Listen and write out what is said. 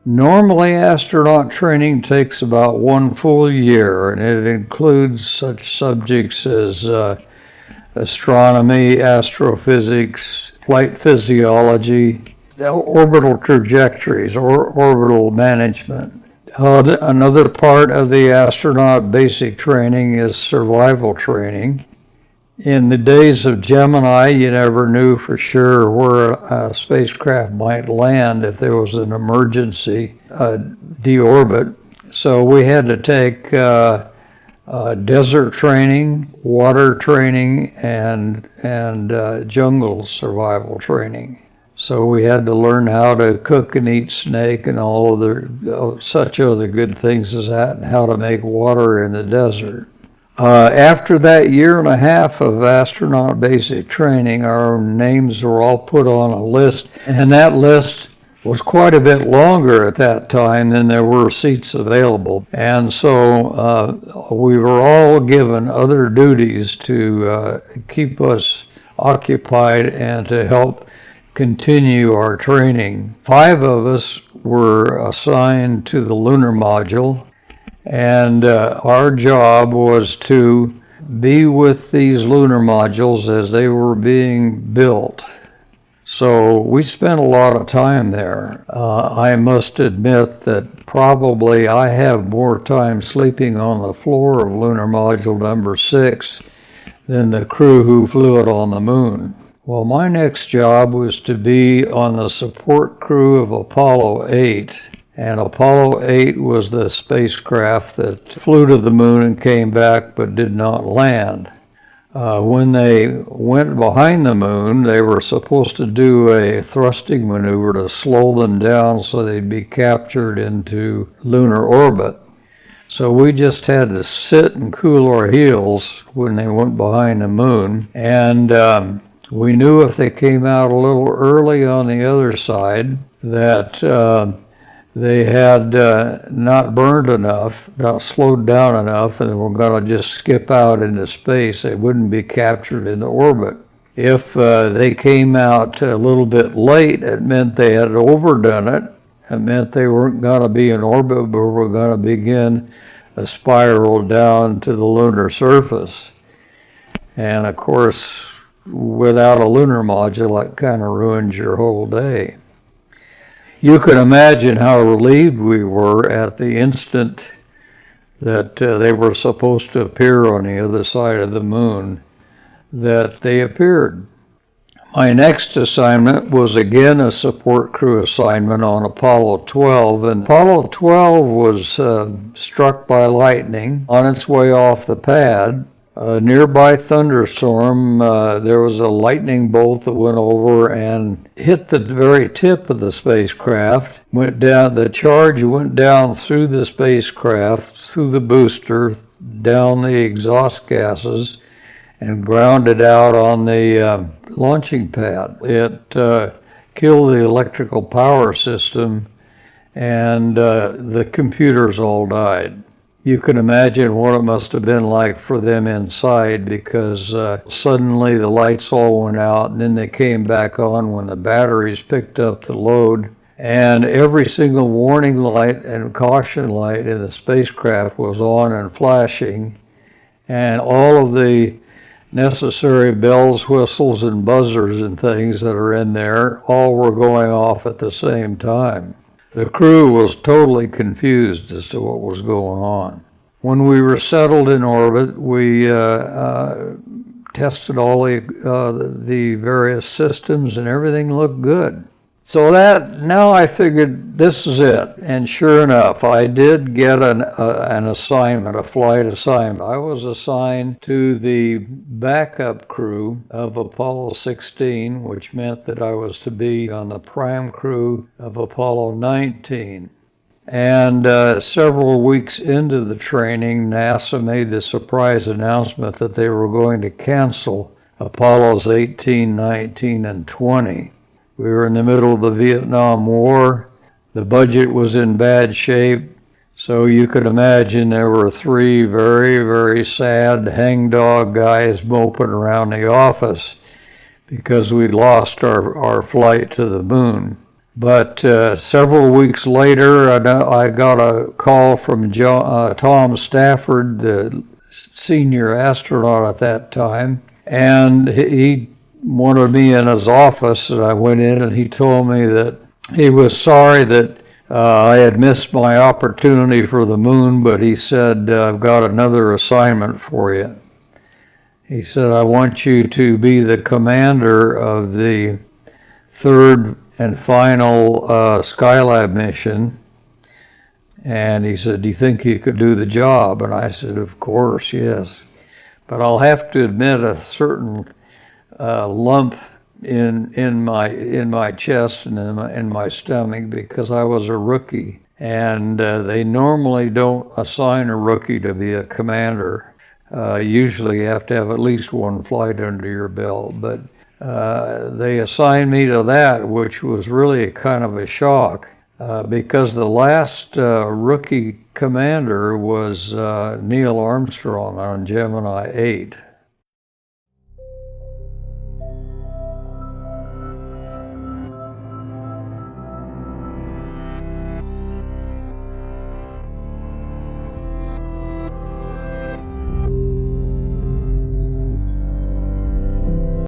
Normally, astronaut training takes about 1 full year, and it includes such subjects as astronomy, astrophysics, flight physiology, orbital trajectories, or orbital management. Another part of the astronaut basic training is survival training. In the days of Gemini, you never knew for sure where a spacecraft might land if there was an emergency deorbit. So we had to take desert training, water training, and jungle survival training. So we had to learn how to cook and eat snake and all other such other good things as that, and how to make water in the desert. After that year and a half of astronaut basic training, our names were all put on a list, and that list was quite a bit longer at that time than there were seats available. And so we were all given other duties to keep us occupied and to help continue our training. 5 of us were assigned to the lunar module, and our job was to be with these lunar modules as they were being built. So we spent a lot of time there. I must admit that probably I have more time sleeping on the floor of lunar module number 6 than the crew who flew it on the moon. Well, my next job was to be on the support crew of Apollo 8. And Apollo 8 was the spacecraft that flew to the moon and came back but did not land. When they went behind the moon, they were supposed to do a thrusting maneuver to slow them down so they'd be captured into lunar orbit. So we just had to sit and cool our heels when they went behind the moon. And we knew if they came out a little early on the other side that they had not burned enough, not slowed down enough, and were going to just skip out into space. They wouldn't be captured into orbit. If they came out a little bit late, it meant they had overdone it. It meant they weren't going to be in orbit, but were going to begin a spiral down to the lunar surface. And of course, without a lunar module, that kind of ruins your whole day. You can imagine how relieved we were at the instant that they were supposed to appear on the other side of the moon, that they appeared. My next assignment was again a support crew assignment on Apollo 12, and Apollo 12 was struck by lightning on its way off the pad. A nearby thunderstorm, there was a lightning bolt that went over and hit the very tip of the spacecraft, went down, the charge went down through the spacecraft, through the booster, down the exhaust gases, and grounded out on the launching pad. It killed the electrical power system, and the computers all died. You can imagine what it must have been like for them inside, because suddenly the lights all went out, and then they came back on when the batteries picked up the load. And every single warning light and caution light in the spacecraft was on and flashing. And all of the necessary bells, whistles, and buzzers and things that are in there all were going off at the same time. The crew was totally confused as to what was going on. When we were settled in orbit, we tested all the various systems, and everything looked good. So now I figured this is it. And sure enough, I did get an assignment, a flight assignment. I was assigned to the backup crew of Apollo 16, which meant that I was to be on the prime crew of Apollo 19. And several weeks into the training, NASA made the surprise announcement that they were going to cancel Apollos 18, 19, and 20. We were in the middle of the Vietnam War. The budget was in bad shape. So you could imagine there were 3 very, very sad hangdog guys moping around the office because we'd lost our flight to the moon. But several weeks later, I got a call from Tom Stafford, the senior astronaut at that time, and he wanted me in his office, and I went in, and he told me that he was sorry that I had missed my opportunity for the moon, but he said, I've got another assignment for you. He said, I want you to be the commander of the third and final Skylab mission. And he said, do you think you could do the job? And I said, of course, yes. But I'll have to admit a certain lump in my chest and in my stomach, because I was a rookie. And they normally don't assign a rookie to be a commander. Usually you have to have at least one flight under your belt. But they assigned me to that, which was really kind of a shock, because the last rookie commander was Neil Armstrong on Gemini 8.